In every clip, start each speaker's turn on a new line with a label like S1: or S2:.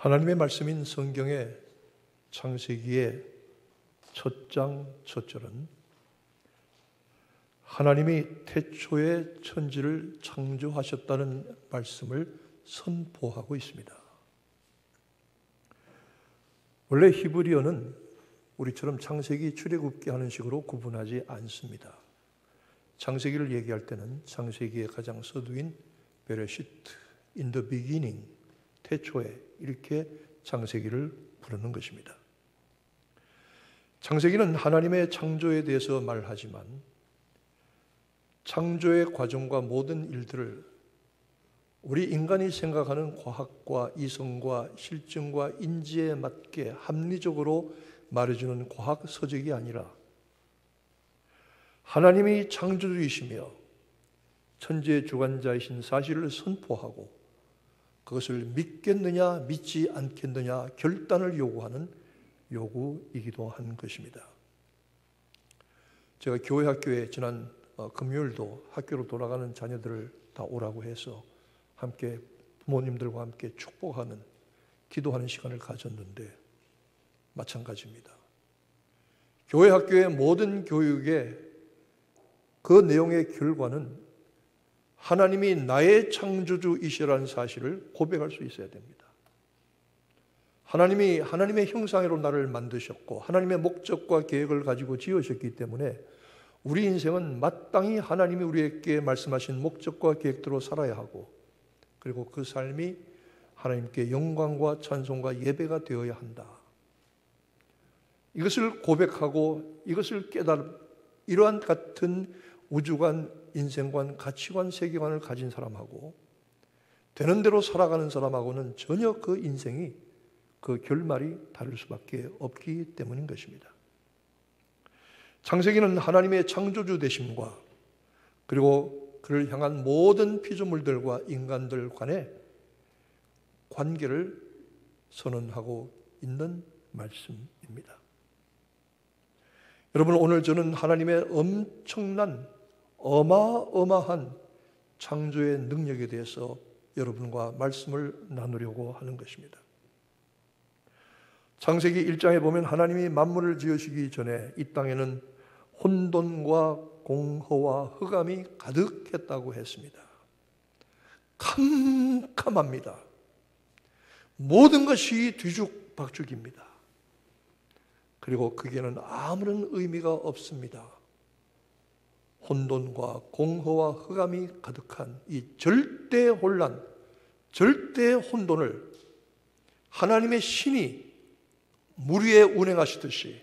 S1: 하나님의 말씀인 성경의 창세기의 첫 장 첫 절은 하나님이 태초에 천지를 창조하셨다는 말씀을 선포하고 있습니다. 원래 히브리어는 우리처럼 창세기, 출애굽기 하는 식으로 구분하지 않습니다. 창세기를 얘기할 때는 창세기의 가장 서두인 베레시트, in the beginning, 태초에 이렇게 창세기를 부르는 것입니다. 창세기는 하나님의 창조에 대해서 말하지만 창조의 과정과 모든 일들을 우리 인간이 생각하는 과학과 이성과 실증과 인지에 맞게 합리적으로 말해주는 과학 서적이 아니라 하나님이 창조주이시며 천지의 주관자이신 사실을 선포하고 그것을 믿겠느냐 믿지 않겠느냐 결단을 요구하는 요구이기도 한 것입니다. 제가 교회 학교에 지난 금요일도 학교로 돌아가는 자녀들을 다 오라고 해서 함께 부모님들과 함께 축복하는 기도하는 시간을 가졌는데 마찬가지입니다. 교회 학교의 모든 교육의 그 내용의 결과는 하나님이 나의 창조주이시라는 사실을 고백할 수 있어야 됩니다. 하나님이 하나님의 형상으로 나를 만드셨고 하나님의 목적과 계획을 가지고 지으셨기 때문에 우리 인생은 마땅히 하나님이 우리에게 말씀하신 목적과 계획대로 살아야 하고 그리고 그 삶이 하나님께 영광과 찬송과 예배가 되어야 한다. 이것을 고백하고 이것을 이러한 같은 우주관, 인생관, 가치관, 세계관을 가진 사람하고 되는 대로 살아가는 사람하고는 전혀 그 인생이 그 결말이 다를 수밖에 없기 때문인 것입니다. 창세기는 하나님의 창조주 되심과 그리고 그를 향한 모든 피조물들과 인간들 간의 관계를 선언하고 있는 말씀입니다. 여러분, 오늘 저는 하나님의 엄청난 어마어마한 창조의 능력에 대해서 여러분과 말씀을 나누려고 하는 것입니다. 창세기 1장에 보면 하나님이 만물을 지으시기 전에 이 땅에는 혼돈과 공허와 흑암이 가득했다고 했습니다. 캄캄합니다. 모든 것이 뒤죽박죽입니다. 그리고 그게는 아무런 의미가 없습니다. 혼돈과 공허와 흑암이 가득한 이 절대 혼란, 절대 혼돈을 하나님의 신이 물 위에 운행하시듯이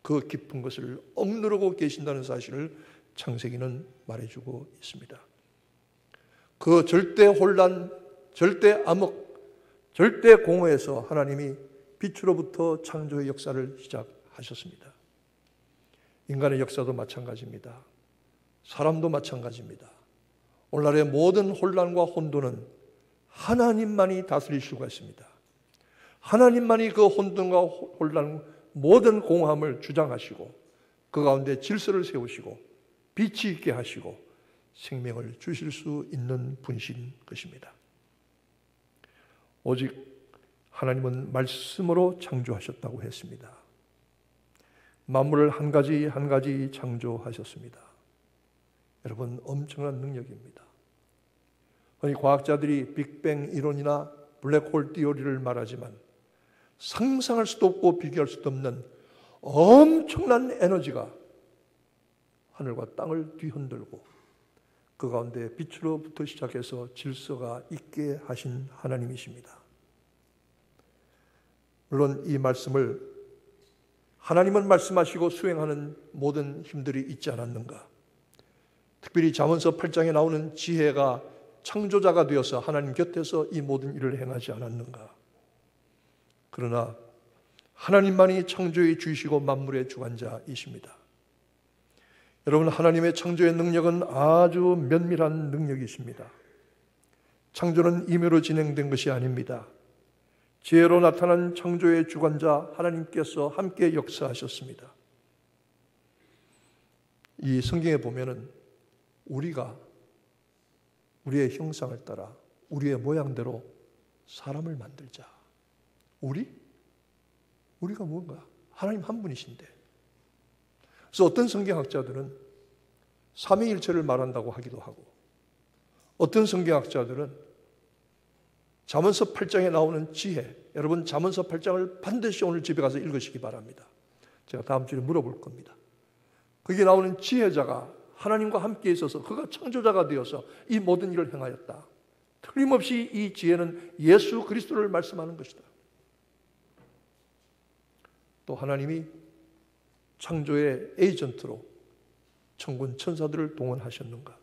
S1: 그 깊은 것을 억누르고 계신다는 사실을 창세기는 말해주고 있습니다. 그 절대 혼란, 절대 암흑, 절대 공허에서 하나님이 빛으로부터 창조의 역사를 시작하셨습니다. 인간의 역사도 마찬가지입니다. 사람도 마찬가지입니다. 오늘날의 모든 혼란과 혼돈은 하나님만이 다스릴 수가 있습니다. 하나님만이 그 혼돈과 혼란, 모든 공허함을 주장하시고 그 가운데 질서를 세우시고 빛이 있게 하시고 생명을 주실 수 있는 분이신 것입니다. 오직 하나님은 말씀으로 창조하셨다고 했습니다. 만물을 한 가지 한 가지 창조하셨습니다. 여러분, 엄청난 능력입니다. 아니, 과학자들이 빅뱅 이론이나 블랙홀 티오리를 말하지만 상상할 수도 없고 비교할 수도 없는 엄청난 에너지가 하늘과 땅을 뒤흔들고 그 가운데 빛으로부터 시작해서 질서가 있게 하신 하나님이십니다. 물론 이 말씀을 하나님은 말씀하시고 수행하는 모든 힘들이 있지 않았는가? 특별히 잠언서 8장에 나오는 지혜가 창조자가 되어서 하나님 곁에서 이 모든 일을 행하지 않았는가? 그러나 하나님만이 창조의 주이시고 만물의 주관자이십니다. 여러분, 하나님의 창조의 능력은 아주 면밀한 능력이십니다. 창조는 임의로 진행된 것이 아닙니다. 지혜로 나타난 창조의 주관자 하나님께서 함께 역사하셨습니다. 이 성경에 보면은 우리가 우리의 형상을 따라 우리의 모양대로 사람을 만들자. 우리가 뭔가? 하나님 한 분이신데. 그래서 어떤 성경학자들은 삼위일체를 말한다고 하기도 하고, 어떤 성경학자들은 잠언서 8장에 나오는 지혜, 여러분 잠언서 8장을 반드시 오늘 집에 가서 읽으시기 바랍니다. 제가 다음 주에 물어볼 겁니다. 거기에 나오는 지혜자가 하나님과 함께 있어서 그가 창조자가 되어서 이 모든 일을 행하였다. 틀림없이 이 지혜는 예수 그리스도를 말씀하는 것이다. 또 하나님이 창조의 에이전트로 천군 천사들을 동원하셨는가?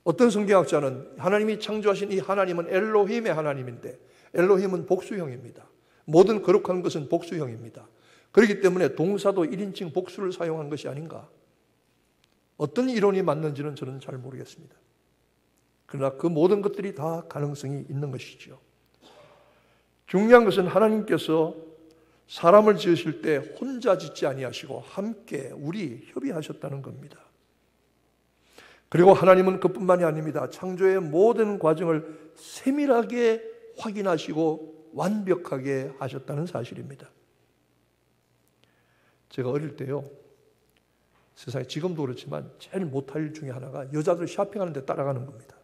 S1: 어떤 성경학자는 하나님이 창조하신 이 하나님은 엘로힘의 하나님인데, 엘로힘은 복수형입니다. 모든 거룩한 것은 복수형입니다. 그렇기 때문에 동사도 1인칭 복수를 사용한 것이 아닌가? 어떤 이론이 맞는지는 저는 잘 모르겠습니다. 그러나 그 모든 것들이 다 가능성이 있는 것이죠. 중요한 것은 하나님께서 사람을 지으실 때 혼자 짓지 아니하시고 함께 우리 협의하셨다는 겁니다. 그리고 하나님은 그뿐만이 아닙니다. 창조의 모든 과정을 세밀하게 확인하시고 완벽하게 하셨다는 사실입니다. 제가 어릴 때요, 세상에 지금도 그렇지만 제일 못할 일 중에 하나가 여자들 쇼핑하는 데 따라가는 겁니다.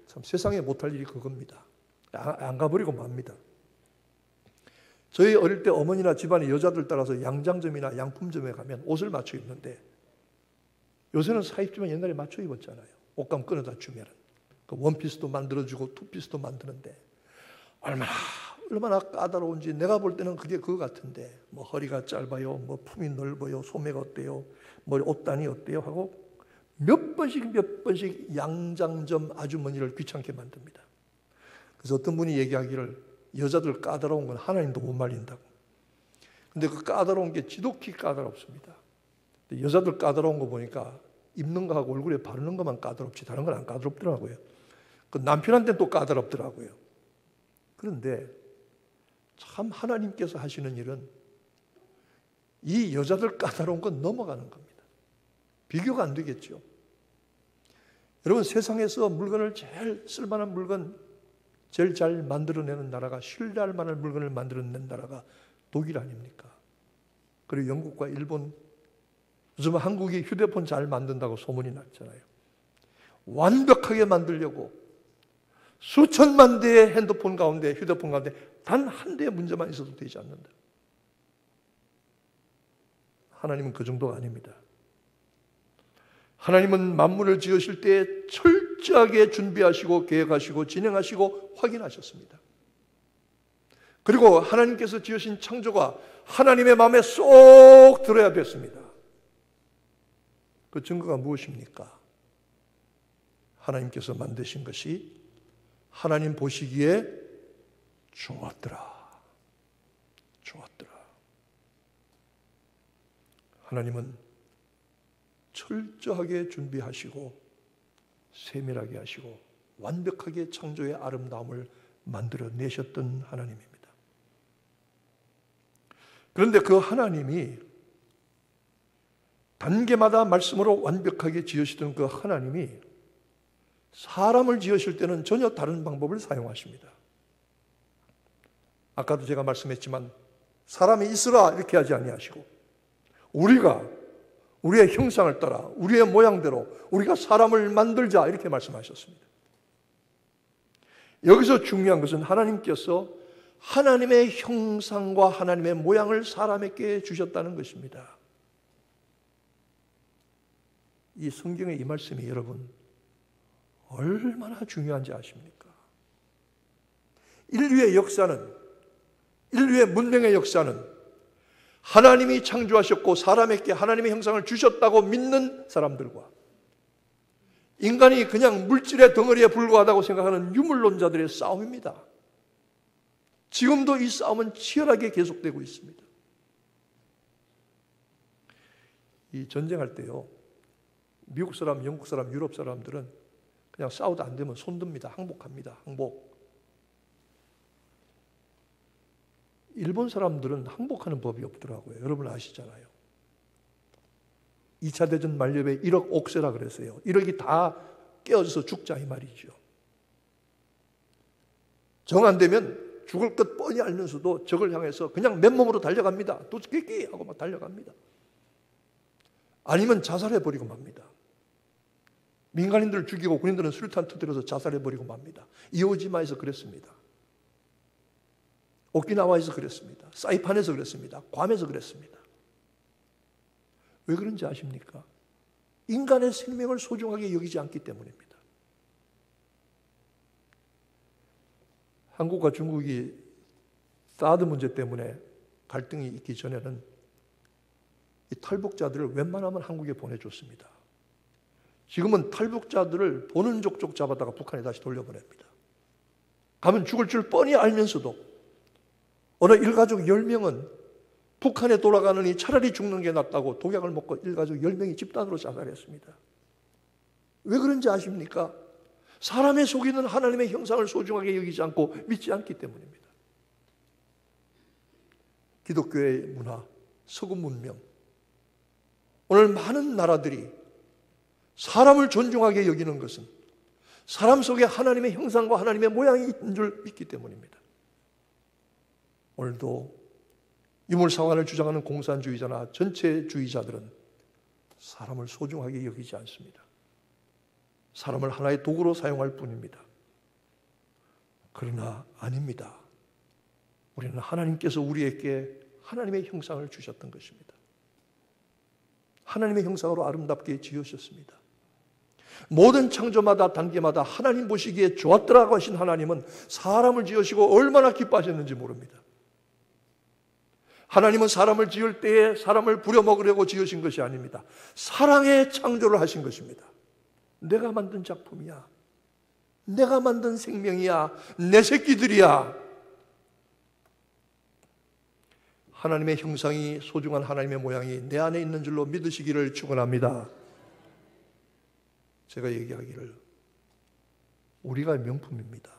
S1: 참 세상에 못할 일이 그겁니다. 안 가버리고 맙니다. 저희 어릴 때 어머니나 집안의 여자들 따라서 양장점이나 양품점에 가면 옷을 맞춰 입는데, 요새는 사입지만 옛날에 맞춰 입었잖아요. 옷감 끊어다 주면 그 원피스도 만들어주고 투피스도 만드는데 얼마나 까다로운지 내가 볼 때는 그게 그거 같은데, 뭐 허리가 짧아요, 뭐 품이 넓어요, 소매가 어때요, 뭐 옷단이 어때요 하고 몇 번씩 양장점 아주머니를 귀찮게 만듭니다. 그래서 어떤 분이 얘기하기를 여자들 까다로운 건 하나님도 못 말린다고. 근데 그 까다로운 게 지독히 까다롭습니다. 여자들 까다로운 거 보니까 입는 거하고 얼굴에 바르는 것만 까다롭지 다른 건 안 까다롭더라고요. 그 남편한테는 또 까다롭더라고요. 그런데 참 하나님께서 하시는 일은 이 여자들 까다로운 건 넘어가는 겁니다. 비교가 안 되겠죠. 여러분, 세상에서 물건을 제일 쓸만한 물건 제일 잘 만들어내는 나라가, 신뢰할 만한 물건을 만들어낸 나라가 독일 아닙니까? 그리고 영국과 일본, 요즘 한국이 휴대폰 잘 만든다고 소문이 났잖아요. 완벽하게 만들려고 수천만 대의 휴대폰 가운데 단 한 대의 문제만 있어도 되지 않는다. 하나님은 그 정도가 아닙니다. 하나님은 만물을 지으실 때 철저하게 준비하시고 계획하시고 진행하시고 확인하셨습니다. 그리고 하나님께서 지으신 창조가 하나님의 마음에 쏙 들어야 됐습니다. 그 증거가 무엇입니까? 하나님께서 만드신 것이 하나님 보시기에 좋았더라. 하나님은 철저하게 준비하시고 세밀하게 하시고 완벽하게 창조의 아름다움을 만들어내셨던 하나님입니다. 그런데 그 하나님이 단계마다 말씀으로 완벽하게 지으시던 그 하나님이 사람을 지으실 때는 전혀 다른 방법을 사용하십니다. 아까도 제가 말씀했지만 사람이 있으라 이렇게 하지 아니하시고 우리가 우리의 형상을 따라 우리의 모양대로 우리가 사람을 만들자 이렇게 말씀하셨습니다. 여기서 중요한 것은 하나님께서 하나님의 형상과 하나님의 모양을 사람에게 주셨다는 것입니다. 이 성경의 이 말씀이 여러분 얼마나 중요한지 아십니까? 인류의 역사는, 인류의 문명의 역사는 하나님이 창조하셨고 사람에게 하나님의 형상을 주셨다고 믿는 사람들과 인간이 그냥 물질의 덩어리에 불과하다고 생각하는 유물론자들의 싸움입니다. 지금도 이 싸움은 치열하게 계속되고 있습니다. 이 전쟁할 때요, 미국 사람, 영국 사람, 유럽 사람들은 그냥 싸우다 안 되면 손듭니다. 항복합니다. 항복. 일본 사람들은 항복하는 법이 없더라고요. 여러분 아시잖아요. 2차 대전 만료에 1억 옥세라 그랬어요. 1억이 다 깨어져서 죽자 이 말이죠. 정 안 되면 죽을 것 뻔히 알면서도 적을 향해서 그냥 맨몸으로 달려갑니다. 도끼끼 하고 막 달려갑니다. 아니면 자살해버리고 맙니다. 민간인들을 죽이고 군인들은 수류탄 터뜨려서 자살해버리고 맙니다. 이오지마에서 그랬습니다. 오키나와에서 그랬습니다. 사이판에서 그랬습니다. 괌에서 그랬습니다. 왜 그런지 아십니까? 인간의 생명을 소중하게 여기지 않기 때문입니다. 한국과 중국이 사드 문제 때문에 갈등이 있기 전에는 이 탈북자들을 웬만하면 한국에 보내줬습니다. 지금은 탈북자들을 보는 족족 잡아다가 북한에 다시 돌려보냅니다. 가면 죽을 줄 뻔히 알면서도 어느 일가족 10명은 북한에 돌아가느니 차라리 죽는 게 낫다고 독약을 먹고 일가족 10명이 집단으로 자살했습니다. 왜 그런지 아십니까? 사람의 속에 있는 하나님의 형상을 소중하게 여기지 않고 믿지 않기 때문입니다. 기독교의 문화, 서구 문명, 오늘 많은 나라들이 사람을 존중하게 여기는 것은 사람 속에 하나님의 형상과 하나님의 모양이 있는 줄 믿기 때문입니다. 오늘도 유물사관을 주장하는 공산주의자나 전체주의자들은 사람을 소중하게 여기지 않습니다. 사람을 하나의 도구로 사용할 뿐입니다. 그러나 아닙니다. 우리는 하나님께서 우리에게 하나님의 형상을 주셨던 것입니다. 하나님의 형상으로 아름답게 지으셨습니다. 모든 창조마다 단계마다 하나님 보시기에 좋았더라고 하신 하나님은 사람을 지으시고 얼마나 기뻐하셨는지 모릅니다. 하나님은 사람을 지을 때에 사람을 부려먹으려고 지으신 것이 아닙니다. 사랑의 창조를 하신 것입니다. 내가 만든 작품이야. 내가 만든 생명이야. 내 새끼들이야. 하나님의 형상이 소중한 하나님의 모양이 내 안에 있는 줄로 믿으시기를 축원합니다. 제가 얘기하기를 우리가 명품입니다.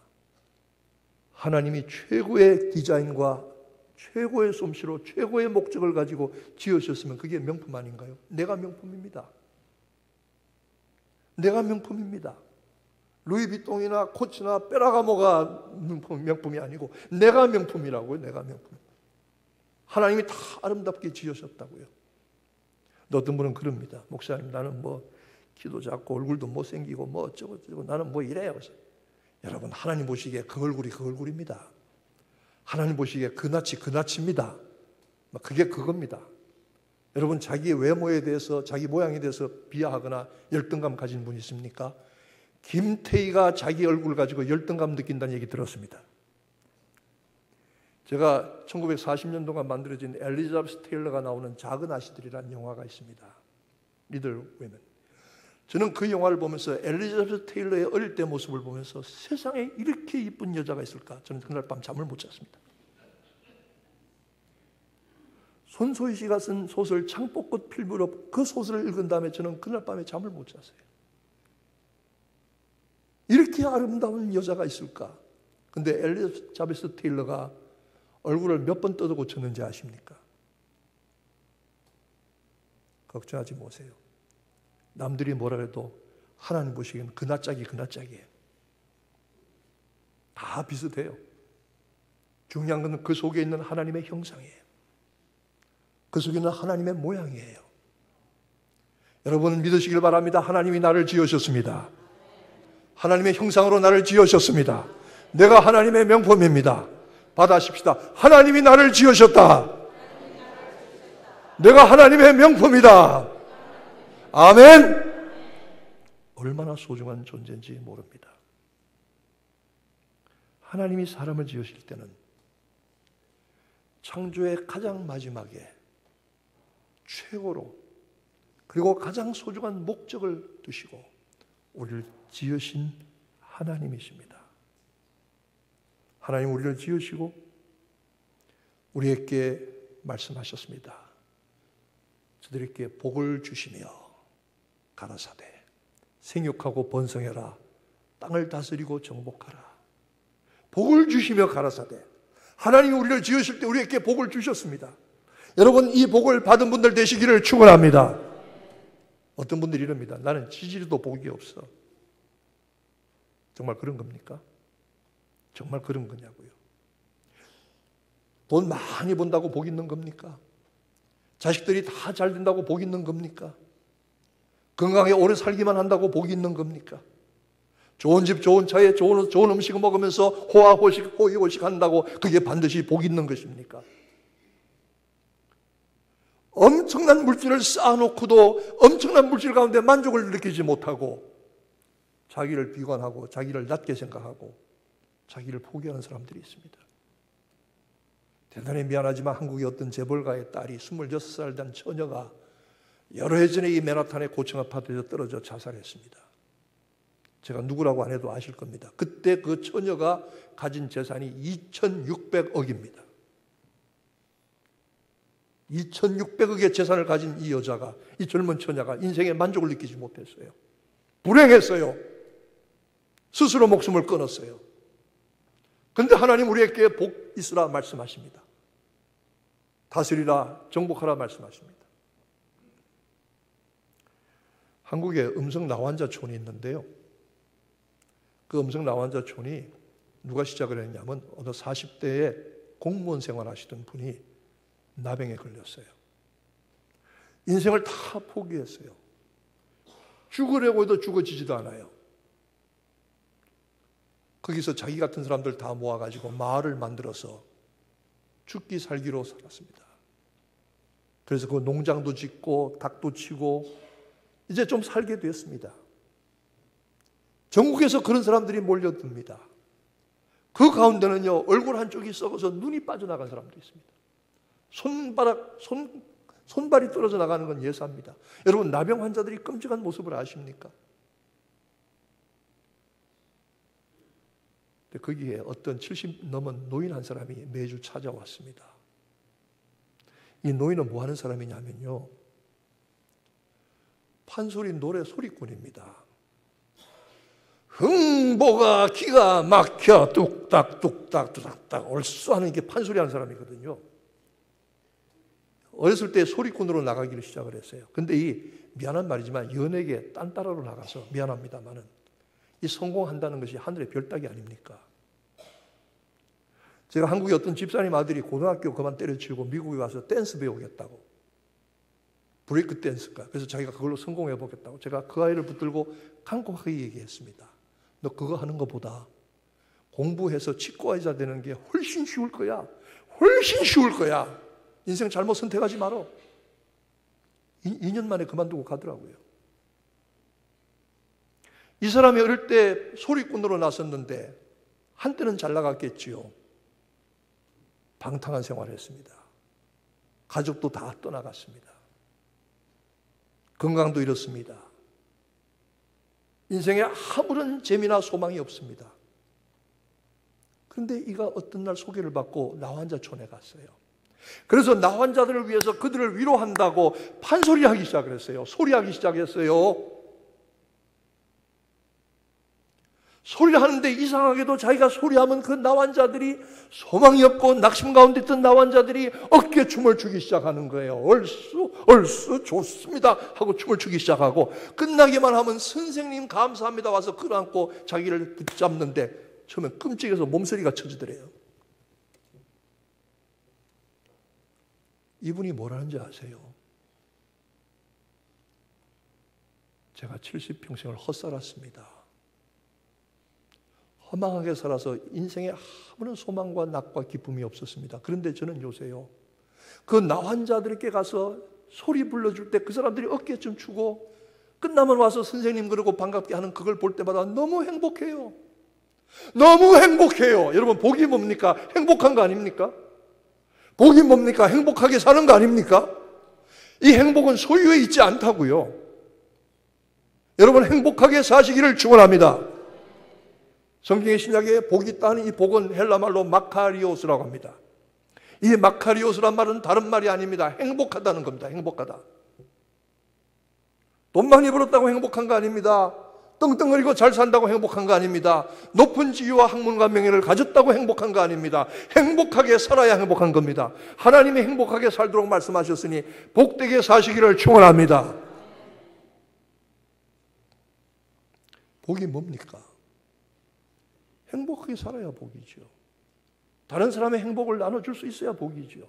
S1: 하나님이 최고의 디자인과 최고의 솜씨로 최고의 목적을 가지고 지으셨으면 그게 명품 아닌가요? 내가 명품입니다. 내가 명품입니다. 루이비통이나 코치나 페라가모가 명품이 아니고 내가 명품이라고요. 내가 명품. 하나님이 다 아름답게 지으셨다고요. 어떤 분은 그럽니다. 목사님, 나는 뭐 키도 작고 얼굴도 못생기고 뭐 어쩌고 나는 뭐 이래요. 여러분, 하나님 보시기에 그 얼굴이 그 얼굴입니다. 하나님 보시기에 그 낯이 그 낯입니다. 그게 그겁니다. 여러분, 자기의 외모에 대해서, 자기 모양에 대해서 비하하거나 열등감 가진 분이 있습니까? 김태희가 자기 얼굴을 가지고 열등감 느낀다는 얘기 들었습니다. 제가 1940년도가 만들어진 엘리자베스 테일러가 나오는 작은 아씨들이라는 영화가 있습니다. 리들 웨멘. 저는 그 영화를 보면서 엘리자베스 테일러의 어릴 때 모습을 보면서 세상에 이렇게 이쁜 여자가 있을까? 저는 그날 밤 잠을 못 잤습니다. 손소희 씨가 쓴 소설 창법꽃 필 무렵, 그 소설을 읽은 다음에 저는 그날 밤에 잠을 못 잤어요. 이렇게 아름다운 여자가 있을까? 근데 엘리자베스 테일러가 얼굴을 몇 번 뜯어 고쳤는지 아십니까? 걱정하지 마세요. 남들이 뭐라 해도 하나님 보시기에는 그 낯짝이 그 낯짝이에요. 다 비슷해요. 중요한 것은 그 속에 있는 하나님의 형상이에요. 그 속에 있는 하나님의 모양이에요. 여러분 믿으시길 바랍니다. 하나님이 나를 지으셨습니다. 하나님의 형상으로 나를 지으셨습니다. 내가 하나님의 명품입니다. 받아십시다. 하나님이 나를 지으셨다. 내가 하나님의 명품이다. 아멘. 얼마나 소중한 존재인지 모릅니다. 하나님이 사람을 지으실 때는 창조의 가장 마지막에 최고로 그리고 가장 소중한 목적을 두시고 우리를 지으신 하나님이십니다. 하나님 우리를 지으시고 우리에게 말씀하셨습니다. 저들에게 복을 주시며 가라사대 생육하고 번성해라. 땅을 다스리고 정복하라. 복을 주시며 가라사대. 하나님이 우리를 지으실 때 우리에게 복을 주셨습니다. 여러분 이 복을 받은 분들 되시기를 축원합니다. 어떤 분들이 이럽니다. 나는 지지리도 복이 없어. 정말 그런 겁니까? 정말 그런 거냐고요. 돈 많이 번다고 복 있는 겁니까? 자식들이 다 잘 된다고 복 있는 겁니까? 건강하게 오래 살기만 한다고 복이 있는 겁니까? 좋은 집, 좋은 차에 좋은 음식을 먹으면서 호화호식, 호의호식 한다고 그게 반드시 복이 있는 것입니까? 엄청난 물질을 쌓아놓고도 엄청난 물질 가운데 만족을 느끼지 못하고 자기를 비관하고 자기를 낮게 생각하고 자기를 포기하는 사람들이 있습니다. 대단히 미안하지만 한국의 어떤 재벌가의 딸이 26살 된 처녀가 여러 해 전에 이 맨하탄의 고층 아파트에서 떨어져 자살했습니다. 제가 누구라고 안 해도 아실 겁니다. 그때 그 처녀가 가진 재산이 2,600억입니다. 2,600억의 재산을 가진 이 여자가, 이 젊은 처녀가 인생에 만족을 느끼지 못했어요. 불행했어요. 스스로 목숨을 끊었어요. 그런데 하나님 우리에게 복 있으라 말씀하십니다. 다스리라, 정복하라 말씀하십니다. 한국에 음성 나환자촌이 있는데요. 그 음성 나환자촌이 누가 시작을 했냐면 어느 40대에 공무원 생활하시던 분이 나병에 걸렸어요. 인생을 다 포기했어요. 죽으려고 해도 죽어지지도 않아요. 거기서 자기 같은 사람들 다 모아가지고 마을을 만들어서 죽기 살기로 살았습니다. 그래서 그 농장도 짓고 닭도 치고 이제 좀 살게 됐습니다. 전국에서 그런 사람들이 몰려듭니다. 그 가운데는요, 얼굴 한쪽이 썩어서 눈이 빠져나간 사람도 있습니다. 손발이 떨어져 나가는 건 예사입니다. 여러분, 나병 환자들이 끔찍한 모습을 아십니까? 거기에 어떤 70 넘은 노인 한 사람이 매주 찾아왔습니다. 이 노인은 뭐 하는 사람이냐면요, 판소리 노래 소리꾼입니다. 흥보가 기가 막혀 뚝딱 뚝딱 뚝딱 얼쑤하는 게 판소리하는 사람이거든요. 어렸을 때 소리꾼으로 나가기를 시작을 했어요. 근데 이 미안한 말이지만 연예계 딴따라로 나가서 미안합니다만은 이 성공한다는 것이 하늘의 별 따기 아닙니까? 제가 한국의 어떤 집사님 아들이 고등학교 그만 때려치우고 미국에 가서 댄스 배우겠다고, 브레이크 댄스가, 그래서 자기가 그걸로 성공해 보겠다고 제가 그 아이를 붙들고 강력하게 얘기했습니다. 너 그거 하는 것보다 공부해서 치과의사 되는 게 훨씬 쉬울 거야. 훨씬 쉬울 거야. 인생 잘못 선택하지 마라. 2년 만에 그만두고 가더라고요. 이 사람이 어릴 때 소리꾼으로 나섰는데 한때는 잘 나갔겠지요. 방탕한 생활을 했습니다. 가족도 다 떠나갔습니다. 건강도 잃었습니다. 인생에 아무런 재미나 소망이 없습니다. 그런데 이가 어떤 날 소개를 받고 나환자촌에 갔어요. 그래서 나환자들을 위해서 그들을 위로한다고 판소리하기 시작을 했어요. 소리하기 시작했어요. 소리를 하는데 이상하게도 자기가 소리하면 그 나환자들이, 소망이 없고 낙심 가운데 있던 나환자들이 어깨춤을 추기 시작하는 거예요. 얼쑤 좋습니다 하고 춤을 추기 시작하고, 끝나기만 하면 선생님 감사합니다 와서 끌어안고 자기를 붙잡는데 처음엔 끔찍해서 몸서리가 쳐지더래요. 이분이 뭐라는지 아세요? 제가 70평생을 헛살았습니다. 허망하게 살아서 인생에 아무런 소망과 낙과 기쁨이 없었습니다. 그런데 저는 요새요, 그 나환자들에게 가서 소리 불러줄 때 그 사람들이 어깨춤 추고 끝나면 와서 선생님 그러고 반갑게 하는 그걸 볼 때마다 너무 행복해요. 너무 행복해요. 여러분, 복이 뭡니까? 행복한 거 아닙니까? 복이 뭡니까? 행복하게 사는 거 아닙니까? 이 행복은 소유에 있지 않다고요. 여러분, 행복하게 사시기를 축원합니다. 성경의 신약에 복이 있다는 이 복은 헬라말로 마카리오스라고 합니다. 이 마카리오스란 말은 다른 말이 아닙니다. 행복하다는 겁니다. 행복하다. 돈 많이 벌었다고 행복한 거 아닙니다. 떵떵거리고 잘 산다고 행복한 거 아닙니다. 높은 지위와 학문과 명예를 가졌다고 행복한 거 아닙니다. 행복하게 살아야 행복한 겁니다. 하나님이 행복하게 살도록 말씀하셨으니 복되게 사시기를 축원합니다. 복이 뭡니까? 행복하게 살아야 복이죠. 다른 사람의 행복을 나눠줄 수 있어야 복이지요.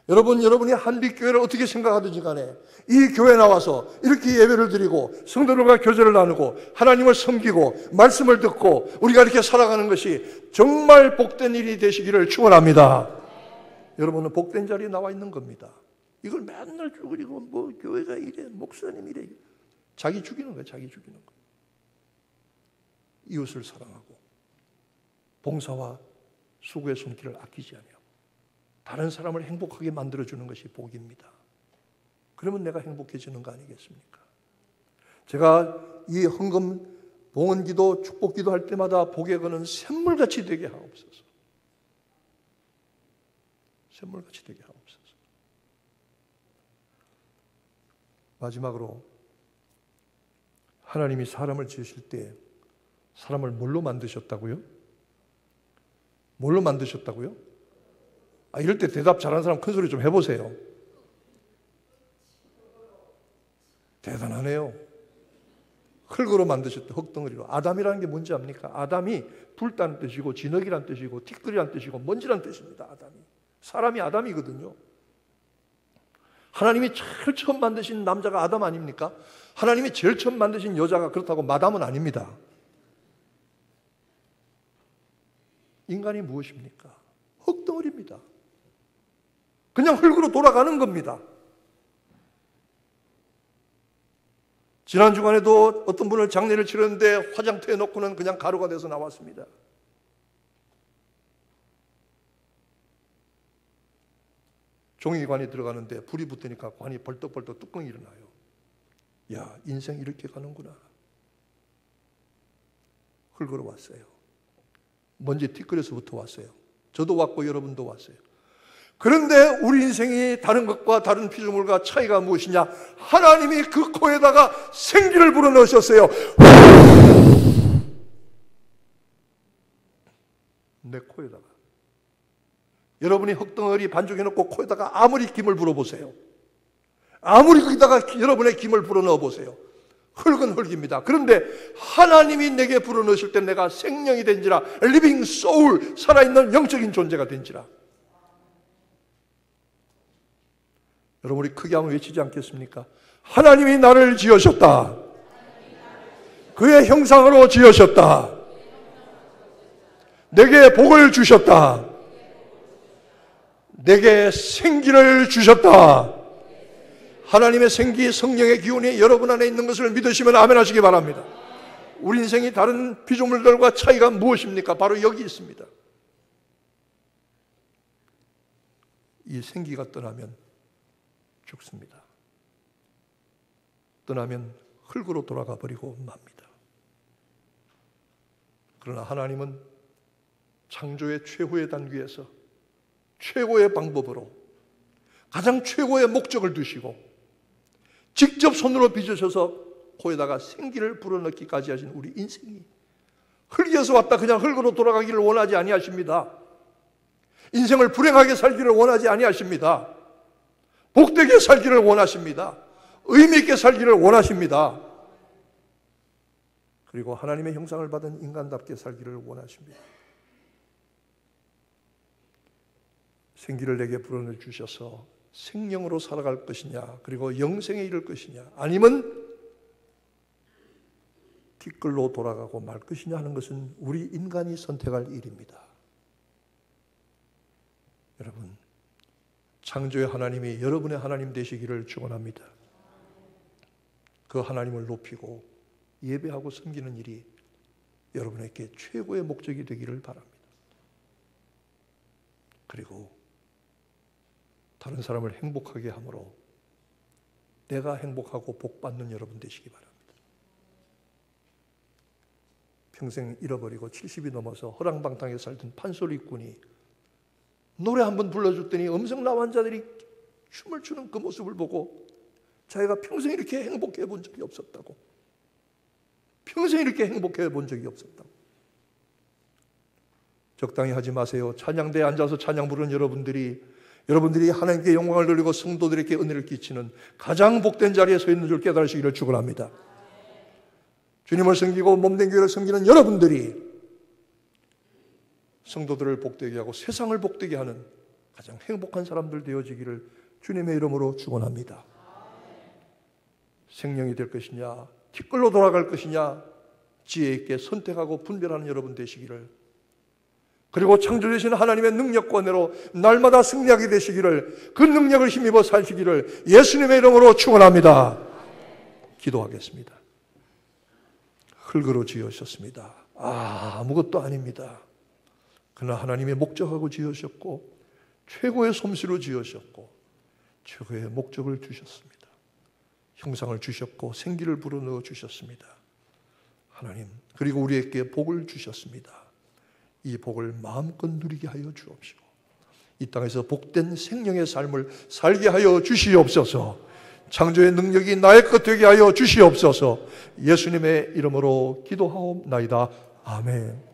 S1: 여러분이 한빛교회를 어떻게 생각하든지 간에 이 교회에 나와서 이렇게 예배를 드리고 성도들과 교제를 나누고 하나님을 섬기고 말씀을 듣고 우리가 이렇게 살아가는 것이 정말 복된 일이 되시기를 축원합니다. 여러분은 복된 자리에 나와 있는 겁니다. 이걸 맨날 죽이고 뭐 교회가 이래, 목사님 이래. 자기 죽이는 거예요. 자기 죽이는 거. 이웃을 사랑하고 봉사와 수고의 손길을 아끼지 아니하고 다른 사람을 행복하게 만들어주는 것이 복입니다. 그러면 내가 행복해지는 거 아니겠습니까? 제가 이 헌금, 봉헌기도, 축복기도 할 때마다 복에 거는 샘물같이 되게 하옵소서. 샘물같이 되게 하옵소서. 마지막으로 하나님이 사람을 지으실 때 사람을 뭘로 만드셨다고요? 뭘로 만드셨다고요? 이럴 때 대답 잘하는 사람 큰 소리 좀 해보세요. 대단하네요. 흙으로 만드셨다. 흙덩어리로. 아담이라는 게 뭔지 압니까? 아담이 불다는 뜻이고 진흙이란 뜻이고 티끌이란 뜻이고 먼지란 뜻입니다. 아담이. 사람이 아담이거든요. 하나님이 제일 처음 만드신 남자가 아담 아닙니까? 하나님이 제일 처음 만드신 여자가 그렇다고 마담은 아닙니다. 인간이 무엇입니까? 흙덩어리입니다. 그냥 흙으로 돌아가는 겁니다. 지난 주간에도 어떤 분을 장례를 치렀는데 화장터에 놓고는 그냥 가루가 돼서 나왔습니다. 종이관이 들어가는데 불이 붙으니까 관이 벌떡벌떡 뚜껑이 일어나요. 야, 인생 이렇게 가는구나. 흙으로 왔어요. 먼지 티끌에서부터 왔어요. 저도 왔고 여러분도 왔어요. 그런데 우리 인생이 다른 것과 다른 피조물과 차이가 무엇이냐? 하나님이 그 코에다가 생기를 불어넣으셨어요. 내 코에다가. 여러분이 흙덩어리 반죽해놓고 코에다가 아무리 김을 불어보세요. 아무리 거기다가 여러분의 김을 불어넣어 보세요. 흙은 흙입니다. 그런데 하나님이 내게 불어넣으실 때 내가 생명이 된지라, 리빙 소울, 살아있는 영적인 존재가 된지라. 여러분 우리 크게 한번 외치지 않겠습니까? 하나님이 나를 지으셨다. 그의 형상으로 지으셨다. 내게 복을 주셨다. 내게 생기를 주셨다. 하나님의 생기, 성령의 기운이 여러분 안에 있는 것을 믿으시면 아멘 하시기 바랍니다. 우리 인생이 다른 피조물들과 차이가 무엇입니까? 바로 여기 있습니다. 이 생기가 떠나면 죽습니다. 떠나면 흙으로 돌아가 버리고 맙니다. 그러나 하나님은 창조의 최후의 단계에서 최고의 방법으로 가장 최고의 목적을 두시고 직접 손으로 빚으셔서 코에다가 생기를 불어넣기까지 하신 우리 인생이 흙에서 왔다 그냥 흙으로 돌아가기를 원하지 아니하십니다. 인생을 불행하게 살기를 원하지 아니하십니다. 복되게 살기를 원하십니다. 의미 있게 살기를 원하십니다. 그리고 하나님의 형상을 받은 인간답게 살기를 원하십니다. 생기를 내게 불어넣어 주셔서 생명으로 살아갈 것이냐, 그리고 영생에 이를 것이냐, 아니면 티끌로 돌아가고 말 것이냐 하는 것은 우리 인간이 선택할 일입니다. 여러분, 창조의 하나님이 여러분의 하나님 되시기를 축원합니다. 그 하나님을 높이고 예배하고 섬기는 일이 여러분에게 최고의 목적이 되기를 바랍니다. 그리고 다른 사람을 행복하게 함으로 내가 행복하고 복받는 여러분 되시기 바랍니다. 평생 잃어버리고 70이 넘어서 허랑방탕에 살던 판소리꾼이 노래 한번 불러줬더니 음성 나환자들이 춤을 추는 그 모습을 보고 자기가 평생 이렇게 행복해 본 적이 없었다고, 평생 이렇게 행복해 본 적이 없었다고. 적당히 하지 마세요. 찬양대에 앉아서 찬양 부르는 여러분들이 하나님께 영광을 돌리고 성도들에게 은혜를 끼치는 가장 복된 자리에 서 있는 줄 깨달으시기를 축원합니다. 주님을 섬기고 몸된 교회를 섬기는 여러분들이 성도들을 복되게 하고 세상을 복되게 하는 가장 행복한 사람들 되어지기를 주님의 이름으로 축원합니다. 생명이 될 것이냐, 티끌로 돌아갈 것이냐, 지혜 있게 선택하고 분별하는 여러분 되시기를, 그리고 창조주신 하나님의 능력과 은혜로 날마다 승리하게 되시기를, 그 능력을 힘입어 사시기를 예수님의 이름으로 축원합니다. 기도하겠습니다. 흙으로 지으셨습니다. 아무것도 아닙니다. 그러나 하나님의 목적하고 지으셨고 최고의 솜씨로 지으셨고 최고의 목적을 주셨습니다. 형상을 주셨고 생기를 불어넣어 주셨습니다. 하나님, 그리고 우리에게 복을 주셨습니다. 이 복을 마음껏 누리게 하여 주옵시고 이 땅에서 복된 생명의 삶을 살게 하여 주시옵소서. 창조의 능력이 나의 것 되게 하여 주시옵소서. 예수님의 이름으로 기도하옵나이다. 아멘.